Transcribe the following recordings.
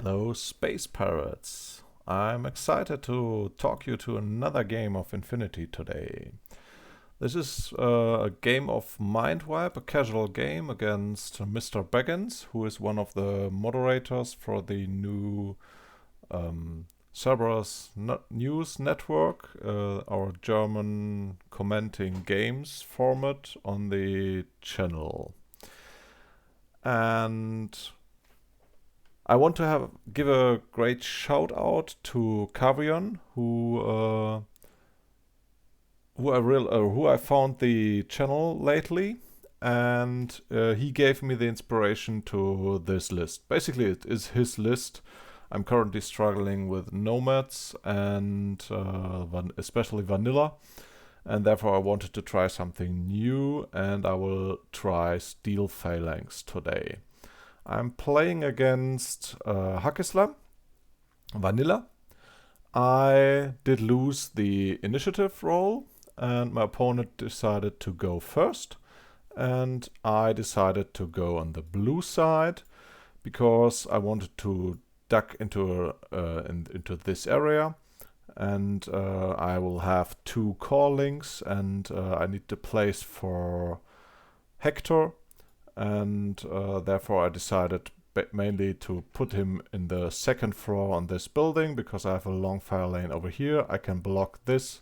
Hello, space pirates. I'm excited to talk you to another game of Infinity today. This is a game of Mindwipe, a casual game against Mr. Baggins, who is one of the moderators for the new Cerberus News Network, our German commenting games format on the channel. And I want to give a great shout out to Kavion, who I found the channel lately, and he gave me the inspiration to this list. Basically, it is his list. I'm currently struggling with nomads and especially vanilla, and therefore I wanted to try something new, and I will try Steel Phalanx today. I'm playing against Haqqislam, vanilla. I did lose the initiative roll, and my opponent decided to go first, and I decided to go on the blue side because I wanted to duck into this area, and I will have two callings, and I need the place for Hector. And therefore I decided mainly to put him in the second floor on this building because I have a long fire lane over here. I can block this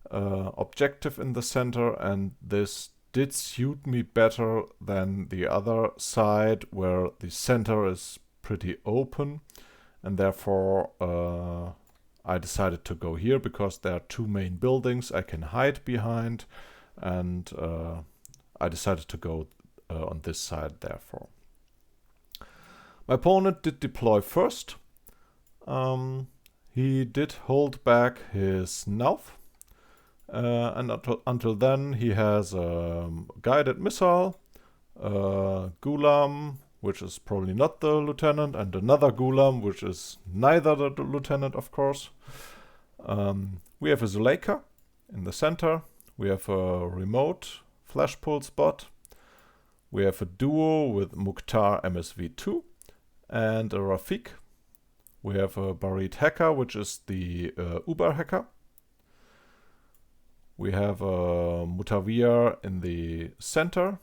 objective in the center, and this did suit me better than the other side where the center is pretty open, and therefore I decided to go here because there are two main buildings I can hide behind, and I decided to go on this side, therefore. My opponent did deploy first. He did hold back his Nauf, and until then he has a guided missile, Gulam, which is probably not the lieutenant, and another Gulam, which is neither the lieutenant, of course. We have a Zuleika in the center. We have a remote flash pulse bot. We have a duo with Mukhtar MSV2 and a Rafik. We have a Barit hacker, which is the Uber hacker. We have a Mutawir in the center.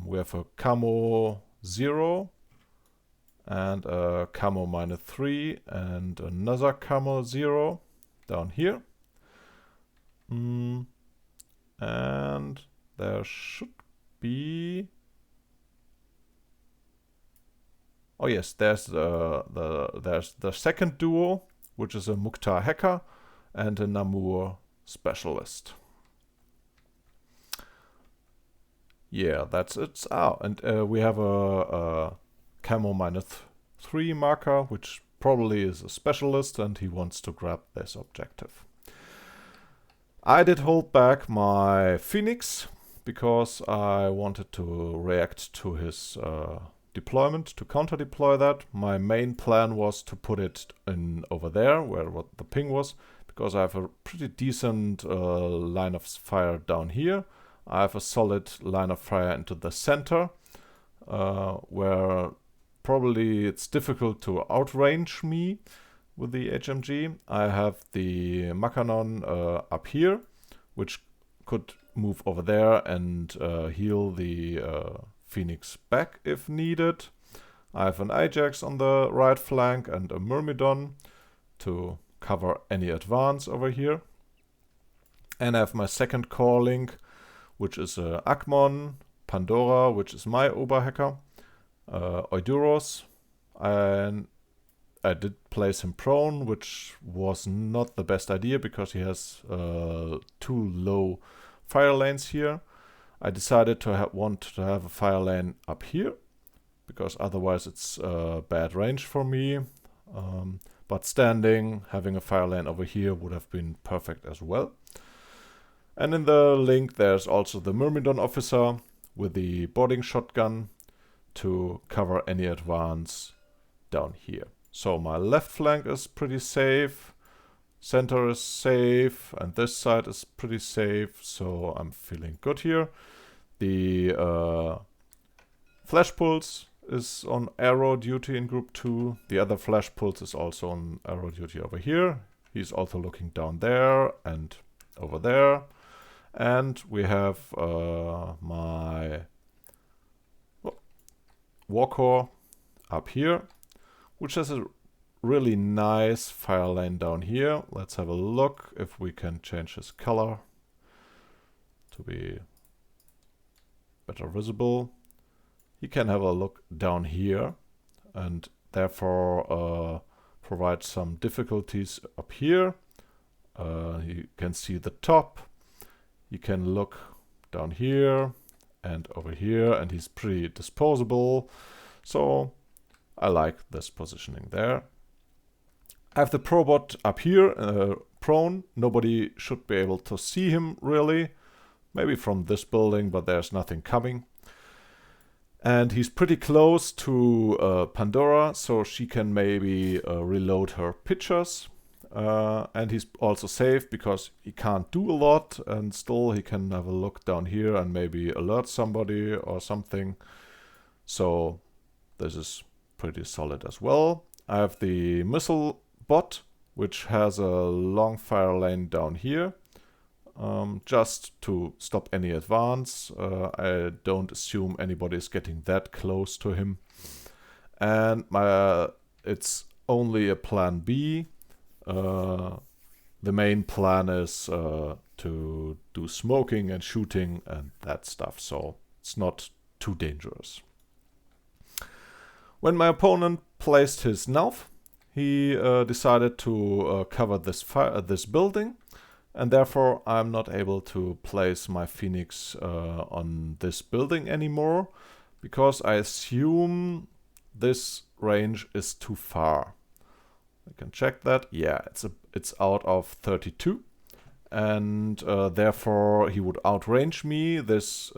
We have a Camo 0 and a Camo -3 and another Camo 0 down here. And there should be... Oh yes, there's the second duo, which is a Mukhtar hacker and a Namur specialist. Yeah, that's it. And we have a Camo -3 marker, which probably is a specialist, and he wants to grab this objective. I did hold back my Phoenix because I wanted to react to his deployment, to counter-deploy that. My main plan was to put it in over there, where what the ping was, because I have a pretty decent line of fire down here. I have a solid line of fire into the center, where probably it's difficult to outrange me with the HMG. I have the Makanon up here, which could move over there and heal the Phoenix back if needed. I have an Ajax on the right flank and a Myrmidon to cover any advance over here. And I have my second core link, which is Akmon, Pandora, which is my Oberhacker, Oiduros, and I did place him prone, which was not the best idea because he has too low fire lanes here. I decided to want to have a fire lane up here because otherwise it's bad range for me. But standing, having a fire lane over here would have been perfect as well. And in the link there's also the Myrmidon officer with the boarding shotgun to cover any advance down here. So my left flank is pretty safe, center is safe, and this side is pretty safe, so I'm feeling good here. The flash pulse is on arrow duty in group 2. The other flash pulse is also on arrow duty over here. He's also looking down there and over there. And we have my Warcore up here, which has a really nice fire lane down here. Let's have a look if we can change his color to be better visible. He can have a look down here and therefore provide some difficulties up here. You can see the top. You can look down here and over here, and he's pretty disposable. So I like this positioning there. I have the probot up here, prone. Nobody should be able to see him really. Maybe from this building, but there's nothing coming. And he's pretty close to Pandora, so she can maybe reload her pictures. And he's also safe because he can't do a lot, and still he can have a look down here and maybe alert somebody or something. So this is pretty solid as well. I have the missile bot, which has a long fire lane down here. Just to stop any advance. I don't assume anybody is getting that close to him. And it's only a plan B. The main plan is to do smoking and shooting and that stuff, so it's not too dangerous. When my opponent placed his Nauf, he decided to cover this building. And therefore, I'm not able to place my Phoenix on this building anymore, because I assume this range is too far. I can check that. Yeah, it's out of 32, and therefore he would outrange me. This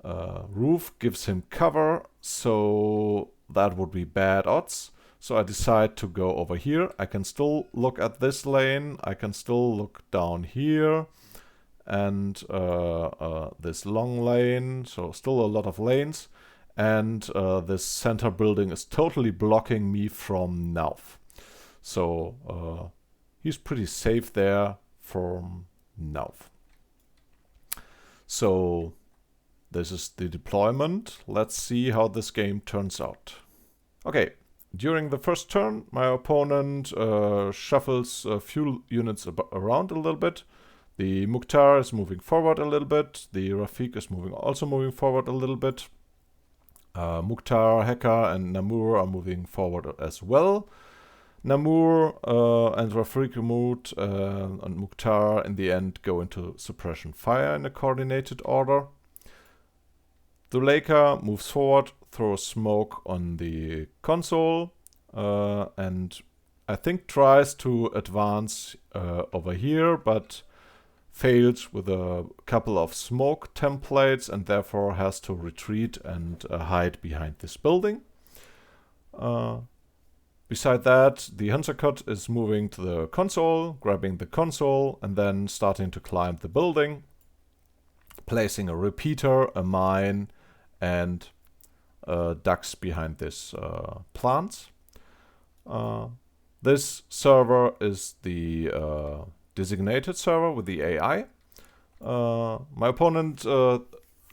roof gives him cover, so that would be bad odds. So I decide to go over here. I can still look at this lane. I can still look down here and this long lane. So still a lot of lanes. And this center building is totally blocking me from Nauf. So he's pretty safe there from Nauf. So this is the deployment. Let's see how this game turns out. Okay. During the first turn, my opponent shuffles fuel units around a little bit. The Mukhtar is moving forward a little bit. The Rafiq is also moving forward a little bit. Mukhtar, Haqqar, and Namur are moving forward as well. Namur and Rafiq and Mukhtar in the end go into suppression fire in a coordinated order. Zuleika moves forward, throws smoke on the console, and I think tries to advance over here, but fails with a couple of smoke templates and therefore has to retreat and hide behind this building. Beside that, the Huntercut is moving to the console, grabbing the console, and then starting to climb the building, placing a repeater, a mine, and ducks behind this plants. This server is the designated server with the AI. My opponent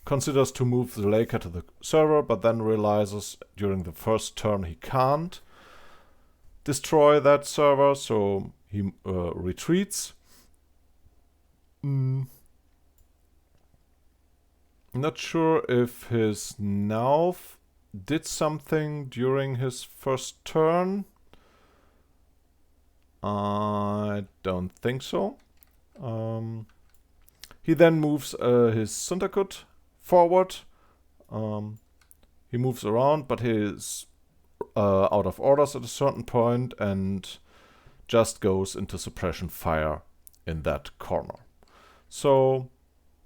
considers to move the Leica to the server, but then realizes during the first turn he can't destroy that server, so he retreats. Not sure if his Nauf did something during his first turn. I don't think so. He then moves his Sunderkut forward. He moves around, but he is out of orders at a certain point and just goes into suppression fire in that corner. So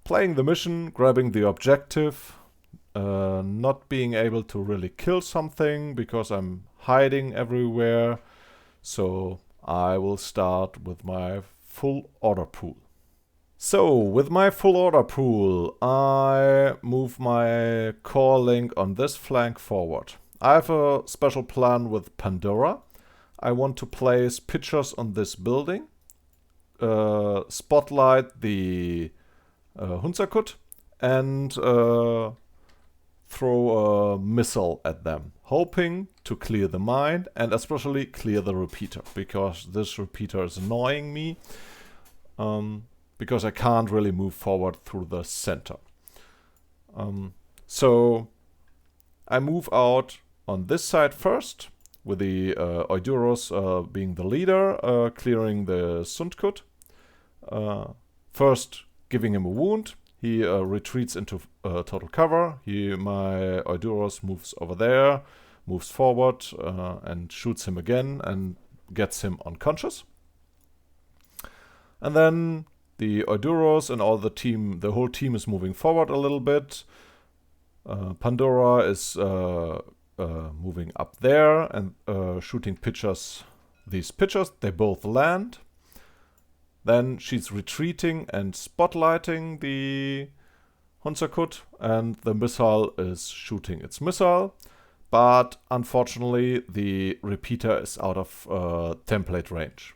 playing the mission, grabbing the objective, not being able to really kill something because I'm hiding everywhere. So I will start with my full order pool. So, with my full order pool, I move my core link on this flank forward. I have a special plan with Pandora. I want to place pictures on this building, spotlight the Hunzakut, and throw a missile at them, hoping to clear the mine and especially clear the repeater, because this repeater is annoying me. Because I can't really move forward through the center. So I move out on this side first, with the Oiduros being the leader, clearing the Sundkut. First giving him a wound. He retreats into total cover. My Oiduros moves over there, moves forward and shoots him again and gets him unconscious. And then the Oiduros and the whole team is moving forward a little bit. Pandora is moving up there and shooting these pitchers. They both land. Then she's retreating and spotlighting the Hunzakut, and the missile is shooting its missile. But unfortunately, the repeater is out of template range.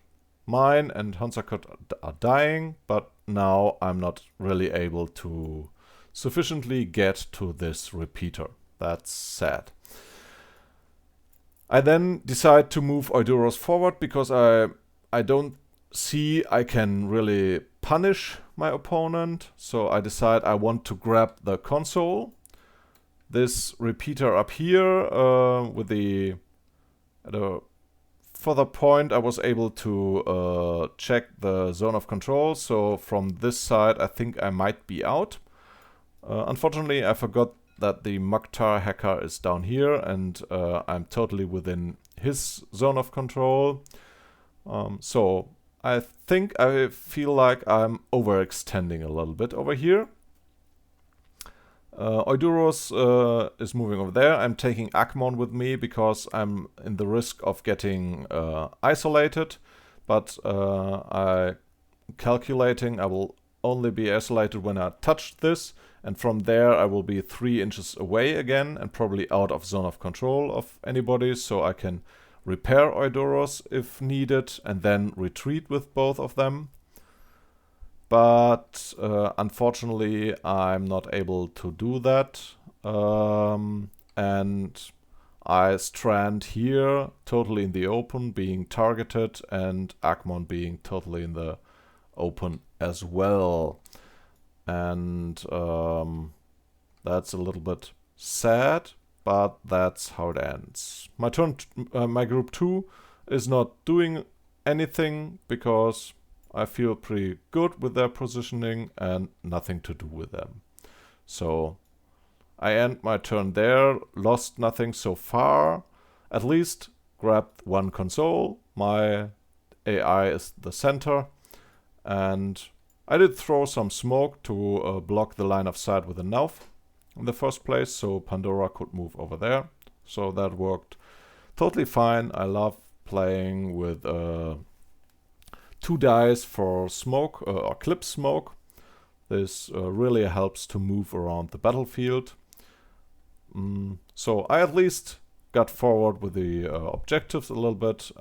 Mine and Hunzakut are dying, but now I'm not really able to sufficiently get to this repeater. That's sad. I then decide to move Oiduros forward because I don't see I can really punish my opponent. So I decide I want to grab the console. This repeater up here with at a further point I was able to check the zone of control. So from this side I think I might be out. Unfortunately I forgot that the Mukhtar hacker is down here and I'm totally within his zone of control. So I feel like I'm overextending a little bit over here. Oiduros is moving over there. I'm taking Akmon with me because I'm in the risk of getting isolated. But I calculating I will only be isolated when I touch this. And from there I will be 3 inches away again and probably out of zone of control of anybody. So I can repair Oiduros if needed and then retreat with both of them. But unfortunately I'm not able to do that. And I strand here totally in the open, being targeted, and Akmon being totally in the open as well. And that's a little bit sad, but that's how it ends. My group 2 is not doing anything because I feel pretty good with their positioning and nothing to do with them. So I end my turn there, lost nothing so far, at least grabbed 1 console. My AI is the center, and I did throw some smoke to block the line of sight with a Nauf in the first place, so Pandora could move over there. So that worked totally fine. I love playing with 2 dice for smoke or clip smoke. This really helps to move around the battlefield. So I at least got forward with the objectives a little bit,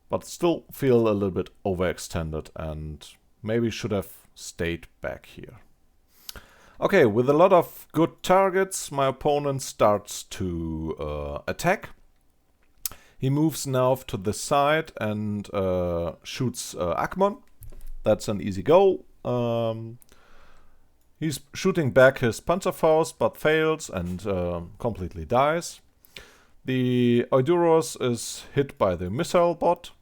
but still feel a little bit overextended and maybe should have stayed back here. Okay, with a lot of good targets, my opponent starts to attack. He moves now to the side and shoots Akmon. That's an easy goal. He's shooting back his Panzerfaust but fails and completely dies. The Oiduros is hit by the missile bot.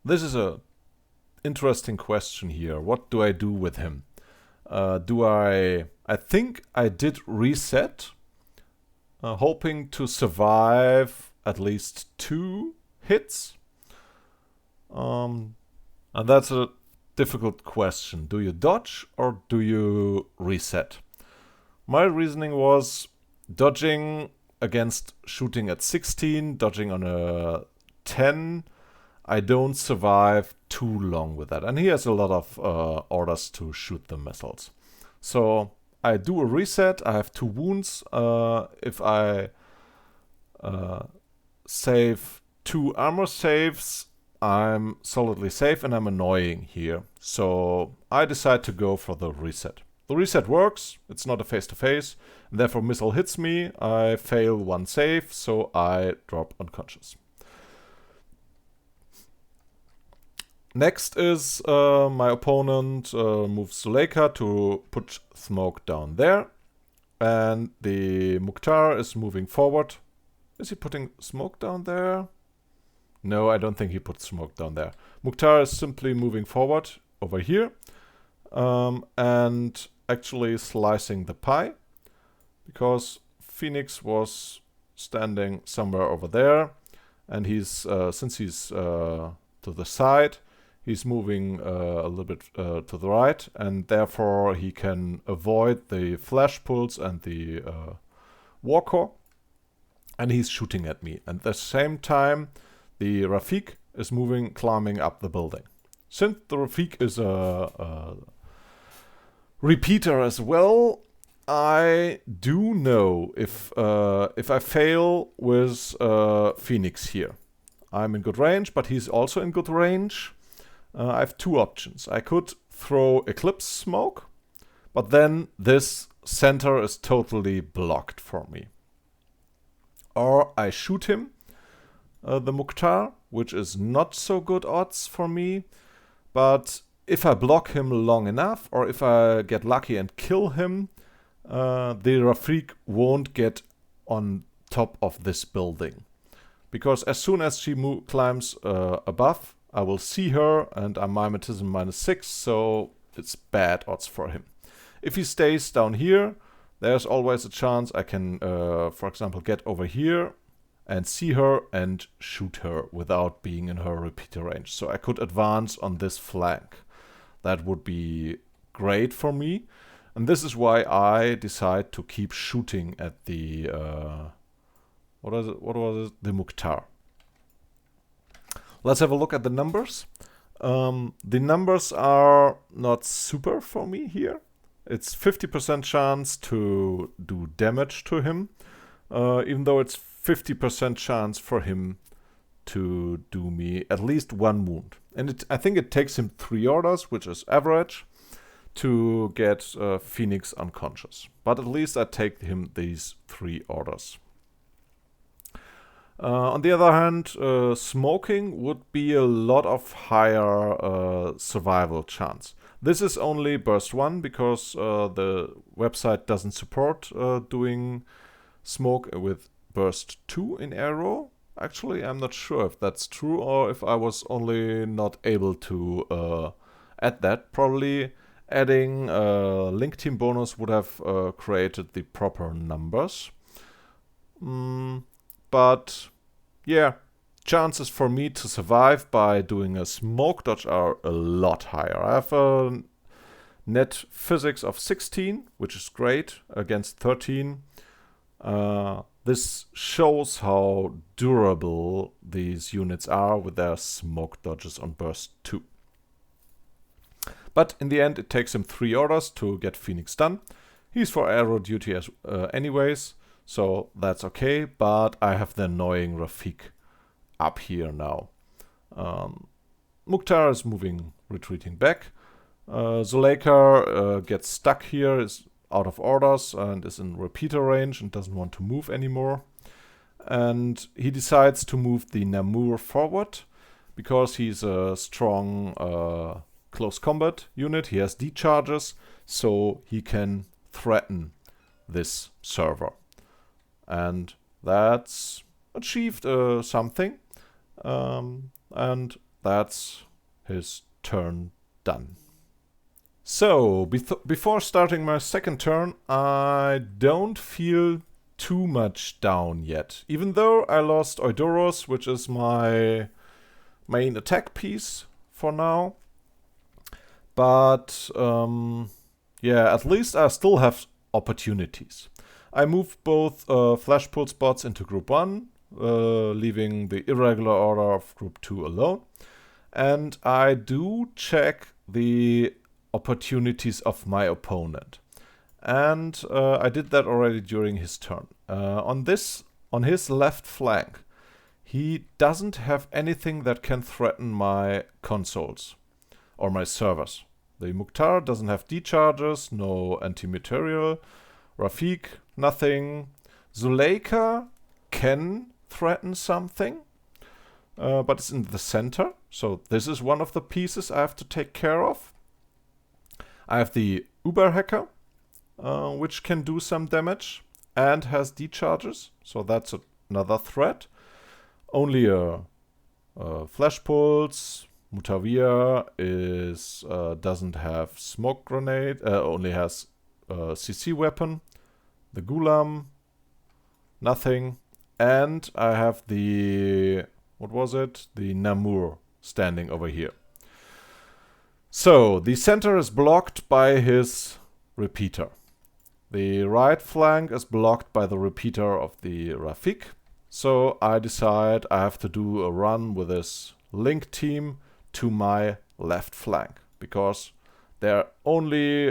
This is a interesting question here. What do I do with him? I think I did reset, hoping to survive at least 2 hits. And that's a difficult question. Do you dodge or do you reset? My reasoning was dodging against shooting at 16, dodging on a 10. I don't survive too long with that. And he has a lot of orders to shoot the missiles. So I do a reset. I have 2 wounds. If I save 2 armor saves, I'm solidly safe and I'm annoying here. So I decide to go for the reset. The reset works. It's not a face-to-face. And therefore missile hits me. I fail 1 save, so I drop unconscious. Next is my opponent moves Zuleika to put smoke down there. And the Mukhtar is moving forward. Is he putting smoke down there? No, I don't think he put smoke down there. Mukhtar is simply moving forward over here. And actually slicing the pie. Because Phoenix was standing somewhere over there. And he's since he's to the side, he's moving a little bit to the right, and therefore he can avoid the flash pulse and the war core, and he's shooting at me. And at the same time, the Rafik is moving, climbing up the building. Since the Rafik is a repeater as well, I do know if I fail with Phoenix here. I'm in good range, but he's also in good range. I have 2 options. I could throw Eclipse Smoke, but then this center is totally blocked for me. Or I shoot him, the Mukhtar, which is not so good odds for me. But if I block him long enough, or if I get lucky and kill him, the Rafik won't get on top of this building. Because as soon as she climbs above, I will see her, and I'm mimetism -6, so it's bad odds for him. If he stays down here, there's always a chance I can, for example, get over here and see her and shoot her without being in her repeater range. So I could advance on this flank. That would be great for me. And this is why I decide to keep shooting at the, what was it? The Mukhtar. Let's have a look at the numbers. The numbers are not super for me here. It's 50% chance to do damage to him, even though it's 50% chance for him to do me at least 1 wound. And I think it takes him 3 orders, which is average, to get Phoenix unconscious. But at least I take him these 3 orders. On the other hand, smoking would be a lot of higher survival chance. This is only burst 1 because the website doesn't support doing smoke with burst 2 in Arrow. Actually, I'm not sure if that's true or if I was only not able to add that. Probably adding link team bonus would have created the proper numbers. But yeah, chances for me to survive by doing a smoke dodge are a lot higher. I have a net physics of 16, which is great, against 13. This shows how durable these units are with their smoke dodges on burst 2. But in the end, it takes him 3 orders to get Phoenix done. He's for arrow duty as anyways. So that's okay, but I have the annoying Rafik up here now. Mukhtar is retreating back. Zuleika gets stuck here, is out of orders and is in repeater range and doesn't want to move anymore. And he decides to move the Namur forward because he's a strong close combat unit. He has decharges, so he can threaten this server. And that's achieved something. And that's his turn done. So, before starting my second turn, I don't feel too much down yet. Even though I lost Oidoros, which is my main attack piece for now. But, yeah, at least I still have opportunities. I moved both Flash Pulse bots into Group 1, leaving the irregular order of group 2 alone. And I do check the opportunities of my opponent. And I did that already during his turn. On his left flank, he doesn't have anything that can threaten my consoles or my servers. The Mukhtar doesn't have decharges, no anti-material. Rafiq, nothing. Zuleika can threaten something, but it's in the center. So this is one of the pieces I have to take care of. I have the Uber hacker, which can do some damage and has decharges. So that's another threat. Only a flash pulse. Mutawir doesn't have smoke grenade, only has CC weapon. The Gulam, nothing. And I have the, what was it? The Namur standing over here. So the center is blocked by his repeater. The right flank is blocked by the repeater of the Rafiq. So I decide I have to do a run with this link team to my left flank, because there are only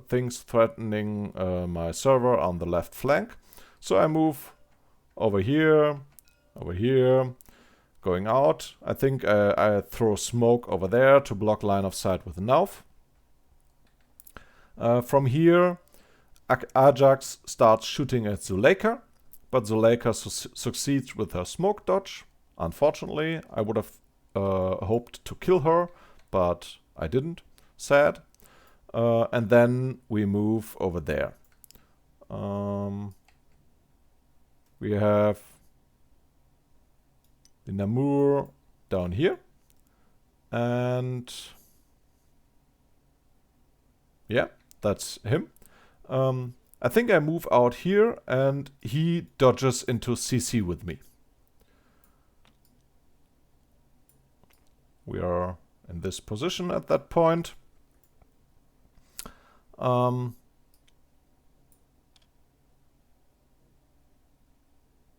things threatening my server on the left flank. So I move over here, going out. I think I throw smoke over there to block line of sight with the Nauf. From here, Ajax starts shooting at Zuleika, but Zuleika succeeds with her smoke dodge. Unfortunately, I would have hoped to kill her, but I didn't. Sad. And then we move over there. We have the Namur down here. And yeah, that's him. I think I move out here and he dodges into CC with me. We are in this position at that point.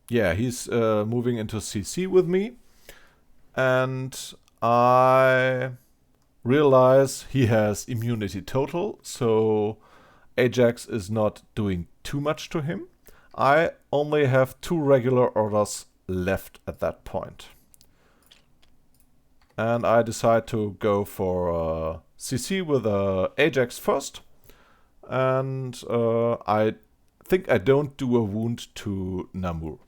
Yeah, he's moving into CC with me. And I realize he has immunity total, so Ajax is not doing too much to him. I only have 2 regular orders left at that point. And I decide to go for CC with Ajax first. And I think I don't do a wound to Namur.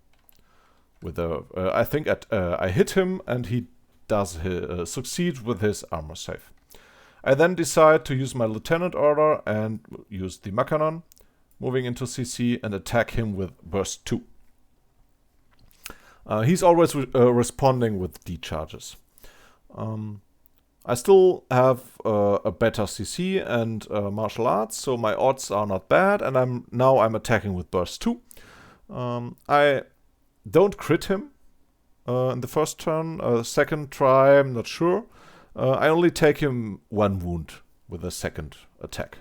I think I hit him and he does succeed with his armor save. I then decide to use my lieutenant order and use the Makanon, moving into CC and attack him with burst 2. He's always responding with decharges. I still have a better CC and martial arts, so my odds are not bad, and I'm attacking with burst 2. I don't crit him in the first turn. Second try, I'm not sure. I only take him 1 wound with a second attack.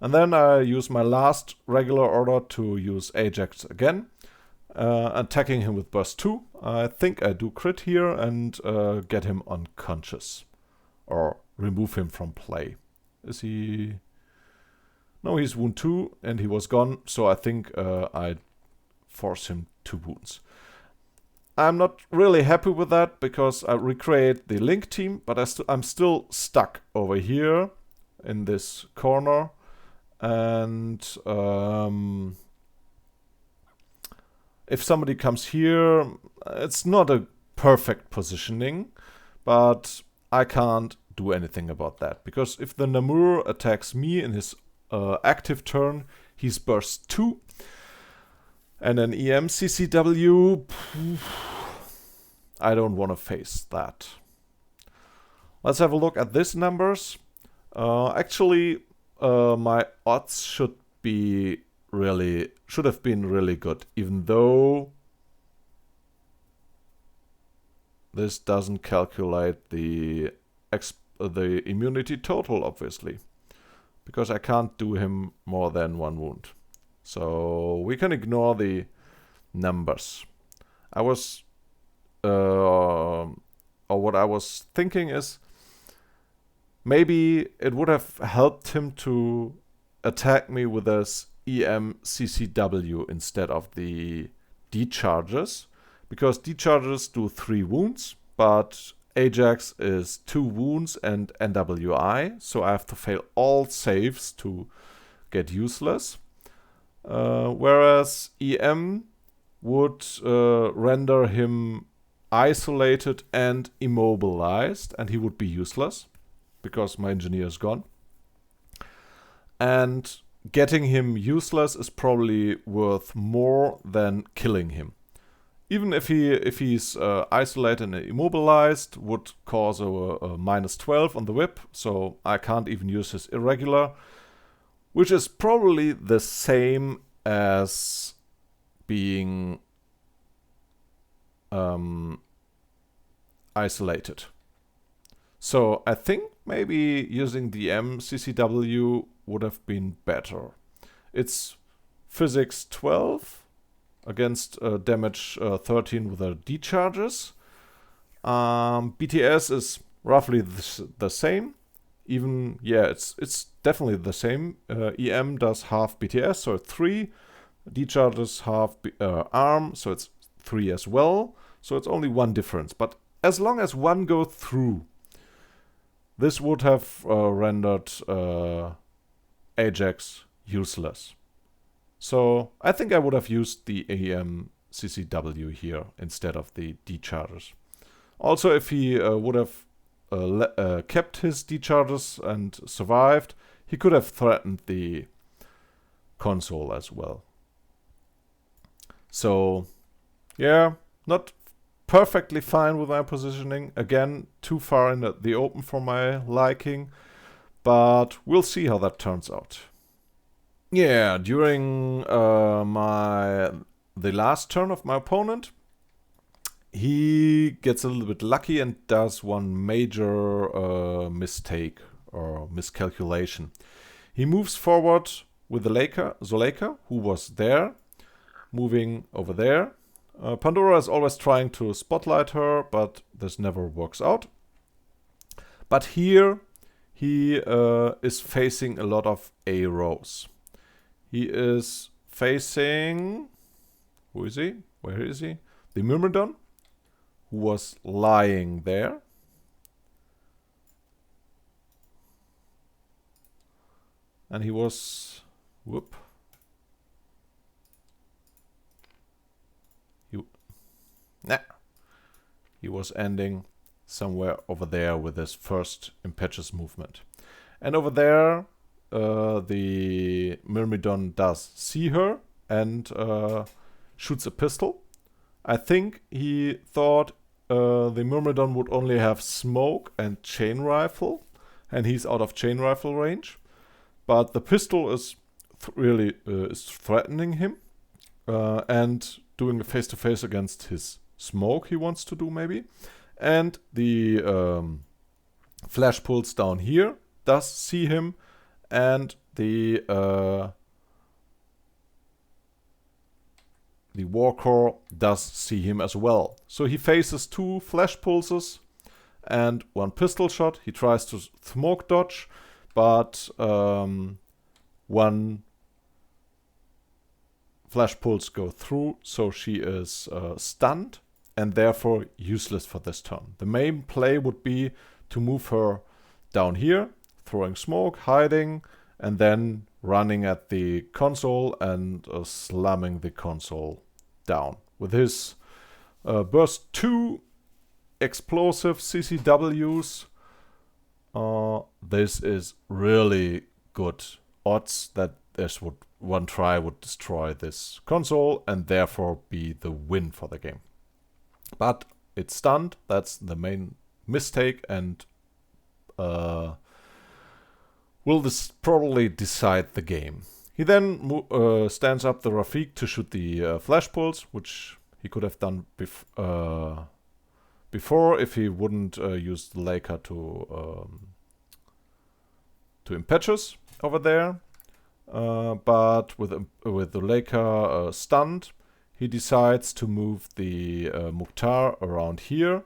And then I use my last regular order to use Ajax again, attacking him with burst 2. I think I do crit here and get him unconscious. Or remove him from play. Is he... No, he's wound 2 and he was gone, so I think I force him 2 wounds. I'm not really happy with that because I recreate the link team, but I'm still stuck over here in this corner. And if somebody comes here, it's not a perfect positioning, but I can't do anything about that. Because if the Namur attacks me in his active turn, he's burst 2. And an EM CCW, I don't want to face that. Let's have a look at these numbers. Actually, my odds should have been really good, even though this doesn't calculate the immunity total, obviously, because I can't do him more than 1 wound. So we can ignore the numbers. I was, or what I was thinking is, maybe it would have helped him to attack me with this EM-CCW instead of the D-charges, because D-charges do 3 wounds, but Ajax is 2 wounds and NWI, so I have to fail all saves to get useless. Whereas EM would render him isolated and immobilized, and he would be useless because my engineer is gone. And getting him useless is probably worth more than killing him. Even if he's isolated and immobilized, would cause a -12 on the whip, so I can't even use his irregular, which is probably the same as being isolated. So I think maybe using the MCCW would have been better. It's physics 12 against damage 13 with the D-charges. BTS is roughly the same. Even, yeah, it's definitely the same. EM does half BTS, so 3. D-charges half ARM, so it's 3 as well. So it's only 1 difference. But as long as 1 goes through, this would have rendered Ajax useless. So I think I would have used the EM CCW here instead of the D-charges. Also, if he would have kept his D-charges and survived, he could have threatened the console as well. So, yeah, not perfectly fine with my positioning. Again, too far in the open for my liking, but we'll see how that turns out. Yeah, during the last turn of my opponent, he gets a little bit lucky and does one major mistake or miscalculation. He moves forward with Zuleika, who was there, moving over there. Pandora is always trying to spotlight her, but this never works out. But here he is facing a lot of arrows. He is facing... Who is he? Where is he? The Myrmidon, who was lying there. And he was... Whoop. He was ending somewhere over there with his first impetuous movement. And over there, the Myrmidon does see her and shoots a pistol. I think he thought the Myrmidon would only have smoke and chain rifle, and he's out of chain rifle range. But the pistol is really threatening him and doing a face-to-face against his smoke he wants to do maybe. And the flash pulse down here does see him, and the Warcore does see him as well. So he faces 2 flash pulses and 1 pistol shot. He tries to smoke dodge, but 1 flash pulse go through, so she is stunned and therefore useless for this turn. The main play would be to move her down here, throwing smoke, hiding, and then running at the console and slamming the console down. With his burst 2 explosive CCWs, this is really good odds that one try would destroy this console and therefore be the win for the game. But it's stunned, that's the main mistake, and will probably decide the game. He then stands up the Rafik to shoot the flash pulse, which he could have done before if he wouldn't use the Leica to impetuous over there. But with the Leica stunned, he decides to move the Mukhtar around here.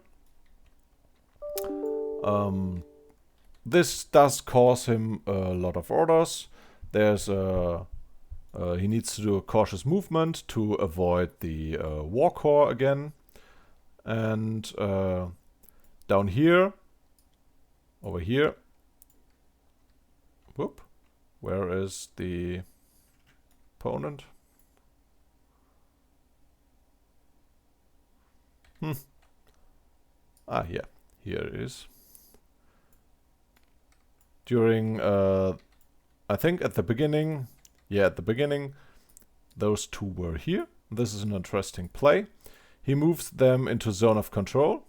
This does cause him a lot of orders. There's he needs to do a cautious movement to avoid the war core again. And down here, over here, whoop, where is the opponent? Ah, yeah, here it is. During, I think at the beginning, those two were here. This is an interesting play. He moves them into zone of control,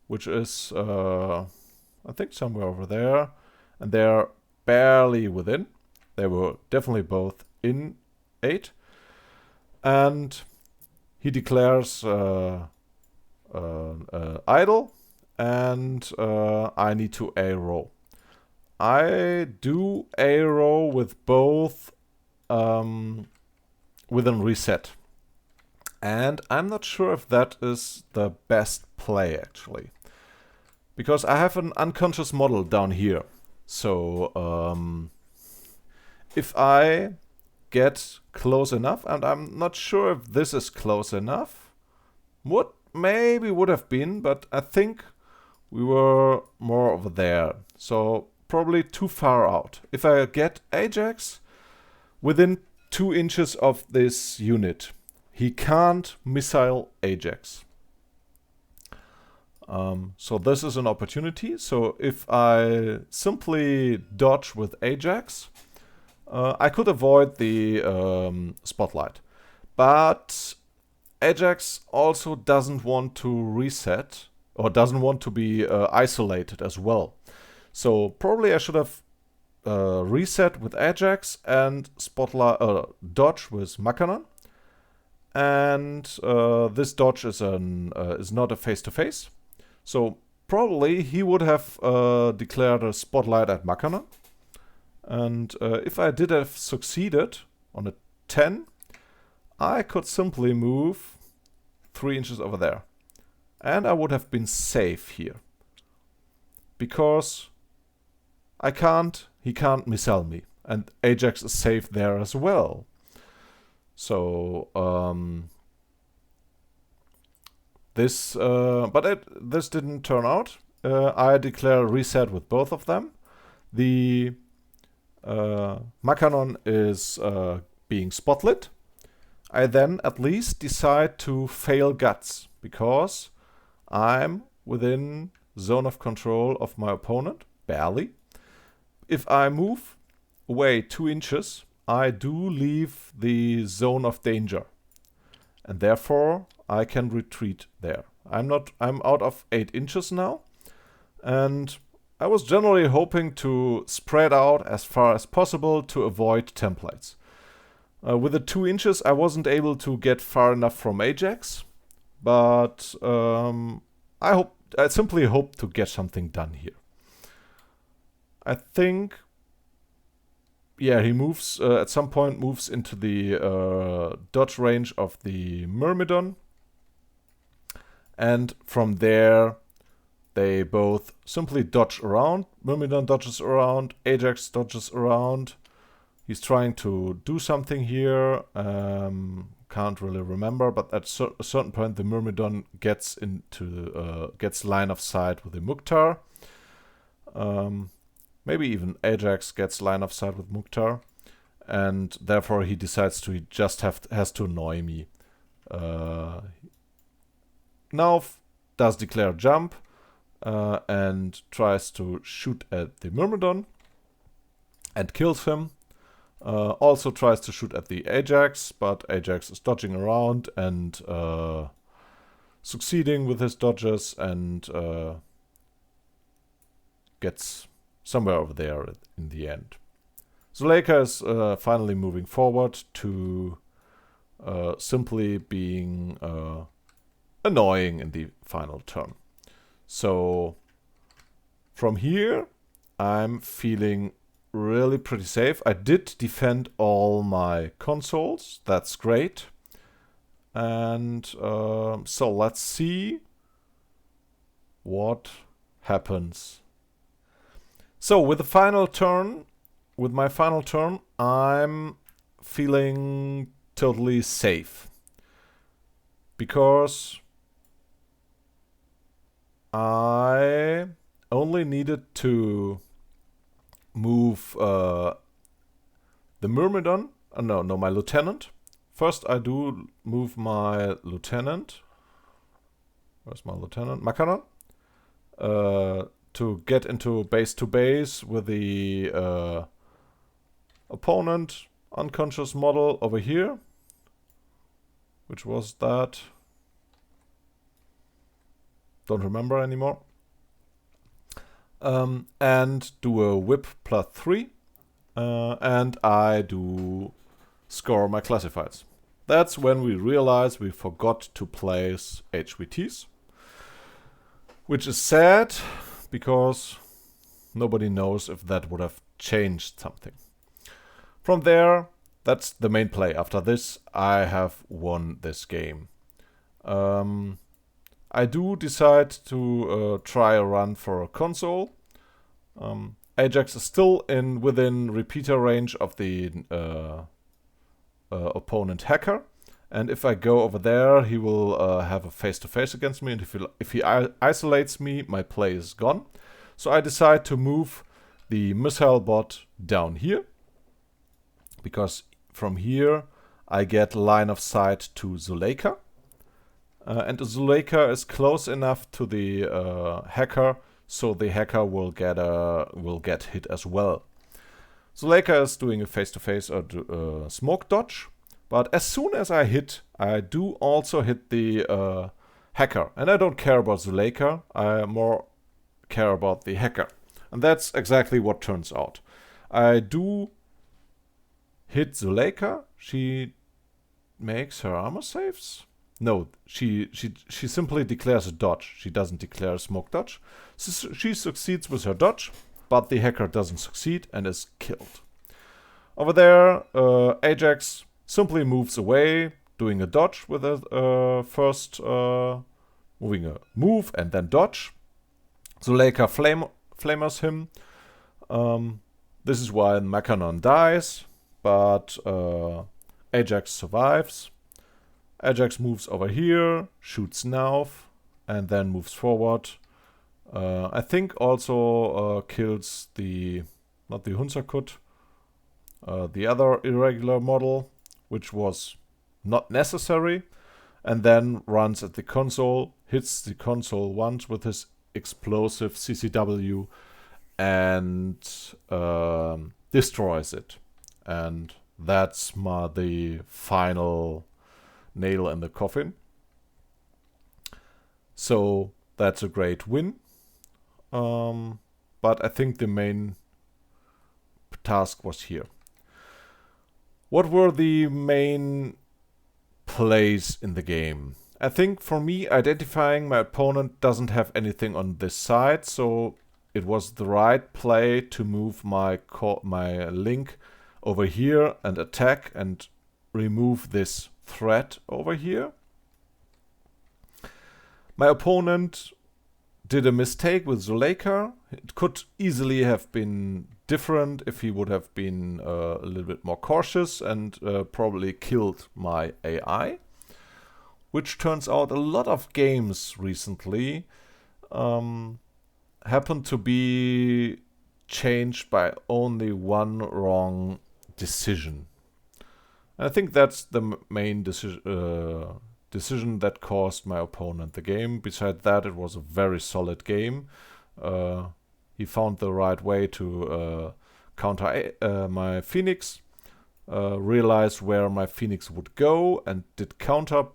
which is, I think, somewhere over there. And they're barely within. They were definitely both in 8. And he declares idle, and I need to A-row. I do A-row with both within reset. And I'm not sure if that is the best play, actually. Because I have an unconscious model down here. So if I get close enough, and I'm not sure if this is close enough, maybe would have been, but I think we were more over there. So probably too far out. If I get Ajax within 2 inches of this unit, he can't missile Ajax. So this is an opportunity. So if I simply dodge with Ajax, I could avoid the spotlight. But Ajax also doesn't want to reset, or doesn't want to be isolated as well. So probably I should have reset with Ajax and spotlight dodge with Makanon. And this dodge is not a face-to-face. So probably he would have declared a spotlight at Makanon. And if I did have succeeded on a 10, I could simply move 3 inches over there. And I would have been safe here. Because he can't missile me. And Ajax is safe there as well. So this didn't turn out. I declare reset with both of them. The Makanon is being spotlit. I then at least decide to fail guts because I'm within zone of control of my opponent, barely. If I move away 2 inches, I do leave the zone of danger. And therefore, I can retreat there. I'm out of 8 inches now. And I was generally hoping to spread out as far as possible to avoid templates. With the 2 inches, I wasn't able to get far enough from Ajax. But I simply hope to get something done here. I think, yeah, he moves, at some point moves into the dodge range of the Myrmidon. And from there, they both simply dodge around. Myrmidon dodges around, Ajax dodges around. He's trying to do something here. Can't really remember, but at a certain point, the Myrmidon gets line of sight with the Mukhtar. Maybe even Ajax gets line of sight with Mukhtar, and therefore he decides to has to annoy me. Now does declare jump and tries to shoot at the Myrmidon and kills him. Also tries to shoot at the Ajax, but Ajax is dodging around and succeeding with his dodges and gets somewhere over there in the end. Zuleika is finally moving forward to simply being annoying in the final turn. So from here, I'm feeling really pretty safe. I did defend all my consoles. That's great. And so let's see what happens. So with my final turn, I'm feeling totally safe. Because I only needed to move the Myrmidon. No, my lieutenant. First, I do move my lieutenant. Where's my lieutenant? Makanon. To get into base to base with the opponent unconscious model over here. Which was that? Don't remember anymore. And do a whip +3. And I do score my classifieds. That's when we realize we forgot to place HVTs. Which is sad, because nobody knows if that would have changed something. From there, that's the main play. After this, I have won this game. I do decide to try a run for a console. Ajax is still within repeater range of the opponent hacker. And if I go over there, he will have a face-to-face against me. And if he isolates me, my play is gone. So I decide to move the missile bot down here. Because from here, I get line of sight to Zuleika. And Zuleika is close enough to the hacker, so the hacker will get hit as well. Zuleika is doing a face-to-face or smoke dodge. But as soon as I hit, I do also hit the hacker. And I don't care about Zuleika, I more care about the hacker. And that's exactly what turns out. I do hit Zuleika. She makes her armor saves? No, she simply declares a dodge. She doesn't declare a smoke dodge. So she succeeds with her dodge, but the hacker doesn't succeed and is killed. Over there, Ajax simply moves away, doing a dodge with a first moving a move and then dodge. Zuleika flamers him. This is why Makanon dies, but Ajax survives. Ajax moves over here, shoots Nauf, and then moves forward. I think also kills not the Hunsakut, the other irregular model, which was not necessary, and then runs at the console, hits the console once with his explosive CCW, and destroys it. And that's the final nail in the coffin. So that's a great win. But I think the main task was here. What were the main plays in the game? I think for me, identifying my opponent doesn't have anything on this side, so it was the right play to move my link over here and attack and remove this threat over here. My opponent did a mistake with Zuleika. It could easily have been different if he would have been a little bit more cautious and probably killed my AI. Which turns out a lot of games recently happen to be changed by only one wrong decision. And I think that's the main decision that caused my opponent the game. Besides that, it was a very solid game. He found the right way to counter my Phoenix, realized where my Phoenix would go, and did counter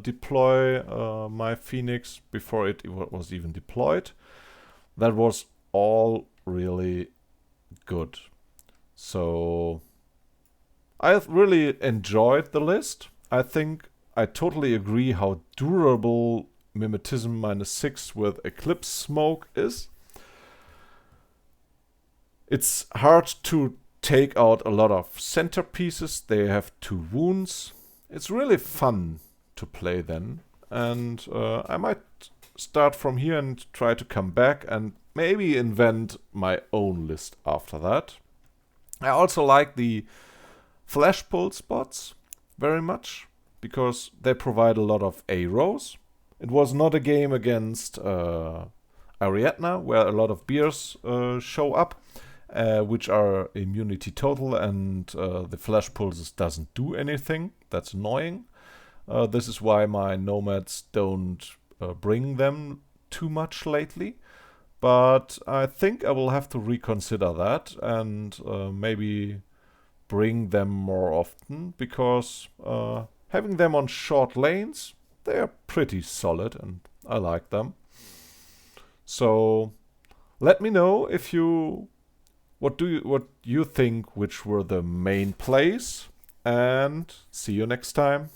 deploy my Phoenix before it was even deployed. That was all really good. So I really enjoyed the list. I think I totally agree how durable Mimetism -6 with Eclipse Smoke is. It's hard to take out a lot of centerpieces. They have 2 wounds. It's really fun to play then. And I might start from here and try to come back and maybe invent my own list after that. I also like the flash pull spots very much because they provide a lot of arrows. It was not a game against Ariadna where a lot of beers show up, which are immunity total, and the flash pulses doesn't do anything. That's annoying. This is why my nomads don't bring them too much lately. But I think I will have to reconsider that and maybe bring them more often, because having them on short lanes, they are pretty solid and I like them. So let me know if you what you think which were the main plays, and see you next time.